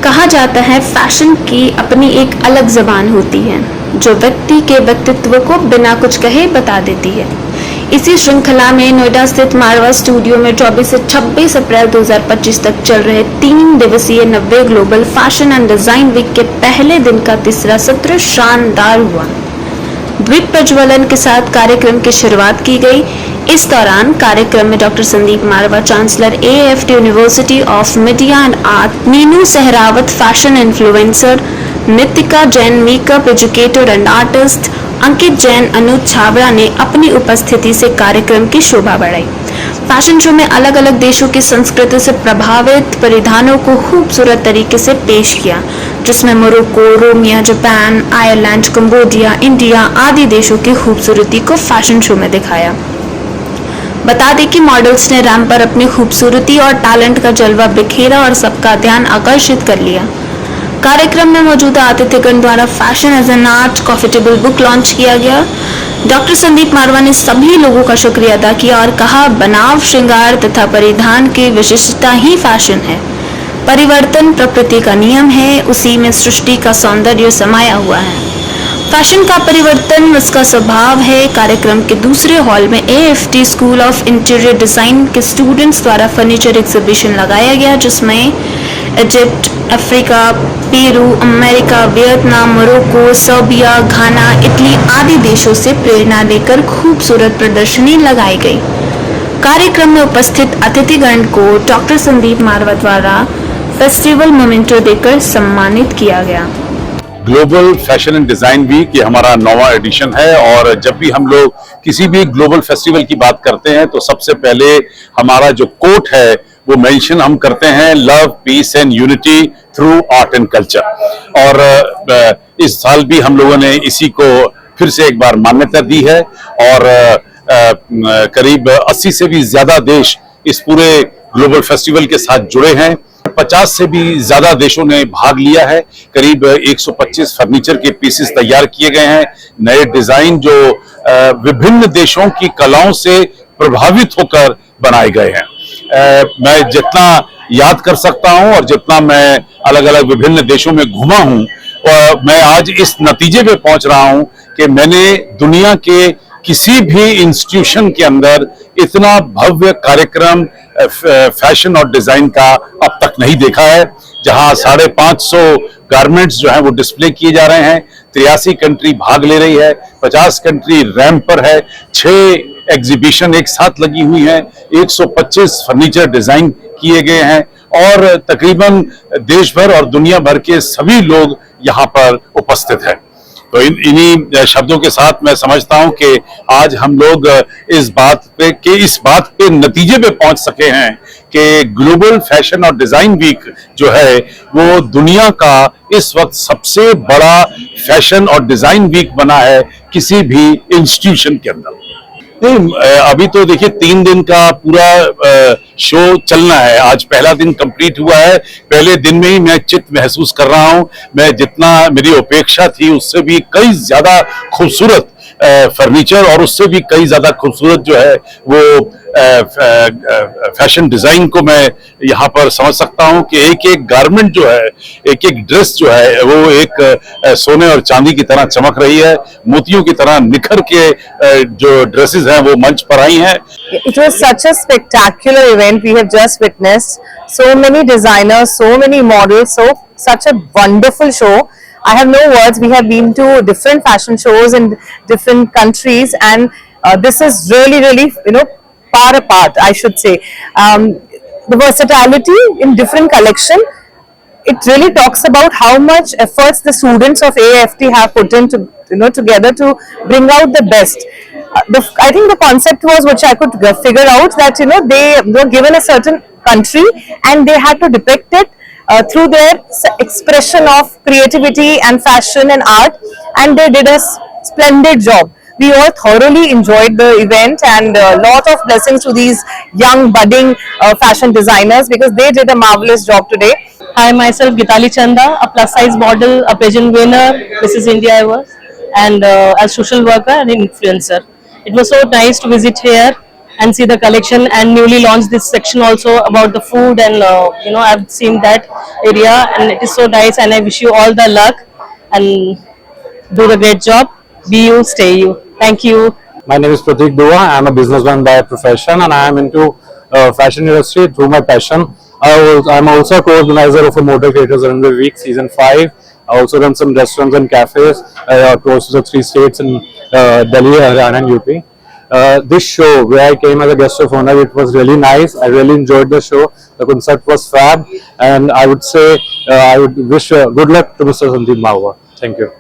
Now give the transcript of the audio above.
कहा जाता है फैशन की अपनी एक अलग ज़बान होती है जो व्यक्ति के व्यक्तित्व को बिना कुछ कहे बता देती है। इसी श्रृंखला में नोएडा स्थित मारवा स्टूडियो में 24 से 26 अप्रैल 2025 तक चल रहे 3 दिवसीय 90 global fashion and design week के पहले दिन का तीसरा सत्र शानदार हुआ। दीप प्रज्वलन के साथ कार्यक्रम की शुरुआत की गई। इस दौरान कार्यक्रम में doctor Sandeep Marwah, chancellor AIFT university of media and art, Neenu Sehrawat, fashion influencer, Nitika Jain, makeup educator and artist, Ankit Jain, Anuj Chhabra ने अपनी उपस्थिति से कार्यक्रम की शोभा बढ़ाई। फैशन शो में अलग अलग देशों की संस्कृति से प्रभावित परिधानों को खूबसूरत तरीके से पेश किया, जिसमें मोरक्को, रोमिया, जापान, आयरलैंड, कंबोडिया, इंडिया आदि देशों की खूबसूरती को फैशन शो में दिखाया। बता दें कि मॉडल्स ने रैंप पर अपनी खूबसूरती और टैलेंट का जलवा बिखेरा और सबका ध्यान आकर्षित कर लिया। कार्यक्रम में मौजूदा अतिथिगण द्वारा fashion as an art coffee table book launch किया गया। डॉक्टर संदीप मारवा ने सभी लोगों का शुक्रिया अदा किया और कहा, बनाव, श्रृंगार तथा परिधान की विशिष्टता ही फैशन है। परिवर्तन प्रकृति का नियम है, उसी में सृष्टि का सौंदर्य समाया हुआ है। फैशन का परिवर्तन उसका स्वभाव है। कार्यक्रम के दूसरे हॉल में AIFT school of interior design के स्टूडेंट्स द्वारा फर्नीचर एग्जीबिशन लगाया गया, जिसमें Egypt, Africa, Peru, America, Vietnam, Morocco, Serbia, Ghana, Italy आदि देशों से प्रेरणा लेकर खूबसूरत प्रदर्शनी लगाई गई। कार्यक्रम में उपस्थित अतिथिगण को डॉक्टर संदीप मारवा द्वारा फेस्टिवल मोमेंटो देकर सम्मानित किया गया। Global fashion and design week ये हमारा 9वां एडिशन है और जब भी हम लोग किसी भी ग्लोबल फेस्टिवल की बात करते हैं तो सबसे पहले हमारा जो कोट है वो मेंशन हम करते हैं, love, peace and unity through art and culture. और इस साल भी हम लोगों ने इसी को फिर से एक बार मान्यता दी है और करीब 80 से भी ज्यादा देश इस पूरे ग्लोबल फेस्टिवल के साथ जुड़े हैं। 50 से भी ज्यादा देशों ने भाग लिया है। करीब 125 फर्नीचर के पीसेस तैयार किए गए हैं। नए डिजाइन जो विभिन्न देशों की कलाओं से प्रभावित होकर बनाए गए हैं। मैं जितना याद कर सकता हूं और जितना मैं अलग अलग विभिन्न देशों में घूमा हूं, मैं आज इस नतीजे पे पहुंच रहा हूं कि मैंने दुनिया के किसी भी इंस्टीट्यूशन के अंदर इतना भव्य कार्यक्रम फैशन और डिजाइन का अब तक नहीं देखा है, जहां 550 गारमेंट्स जो हैं वो डिस्प्ले किए जा रहे हैं। 83 कंट्री भाग ले रही है, 50 कंट्री रैंप पर है, 6 एग्जीबिशन एक साथ लगी हुई हैं, 125 फर्नीचर डिजाइन किए गए हैं और तकरीबन देश भर और दुनिया भर के सभी लोग यहाँ पर उपस्थित हैं। तो इन्हीं शब्दों के साथ मैं समझता हूं कि आज हम लोग इस बात पे नतीजे पे पहुंच सके हैं कि ग्लोबल फैशन और डिजाइन वीक जो है वो दुनिया का इस वक्त सबसे बड़ा फैशन और डिजाइन वीक बना है किसी भी इंस्टीट्यूशन के अंदर। नहीं, अभी तो देखिए 3 दिन का पूरा शो चलना है। आज पहला दिन कंप्लीट हुआ है। पहले दिन में ही मैं चित्त महसूस कर रहा हूं। मैं जितना मेरी अपेक्षा थी उससे भी कई ज्यादा खूबसूरत फर्नीचर और उससे भी कई ज्यादा खूबसूरत जो है वो फैशन डिजाइन को मैं यहाँ पर समझ सकता हूँ कि एक एक गारमेंट जो है, एक एक ड्रेस जो है वो एक सोने और चांदी की तरह चमक रही है, मोतियों की तरह निखर के जो ड्रेसेस हैं वो मंच पर आई हैं। It was such a spectacular event we have just witnessed. So many designers, so many models, such a wonderful show. I have no words. We have been to different fashion shows in different countries, and this is really, far apart, I should say. The versatility in different collection, it really talks about how much efforts the students of AIFT have put into, together to bring out the best. I think the concept was, which I could figure out, that they were given a certain country and they had to depict it through their expression of creativity and fashion and art, and they did a splendid job. We all thoroughly enjoyed the event, and a lot of blessings to these young budding fashion designers, because they did a marvelous job today. Hi, myself Gitali Chanda, a plus size model, a pageant winner, Mrs. India I was, and as social worker and influencer. It was so nice to visit here and see the collection, and newly launched this section also about the food, and I've seen that area, and it is so nice. And I wish you all the luck and do the great job. Be you, stay you. Thank you. My name is Pratik Dua. I am a businessman by profession, and I am into fashion industry through my passion. I am also a co-organizer of a Motor Creators Runway Week Season 5. I also run some restaurants and cafes across the 3 states in Delhi, Haryana and UP. This show where I came as a guest of honor, it was really nice. I really enjoyed the show. The concept was fab, and I would say I would wish good luck to Mr. Sandeep Mahua. Thank you.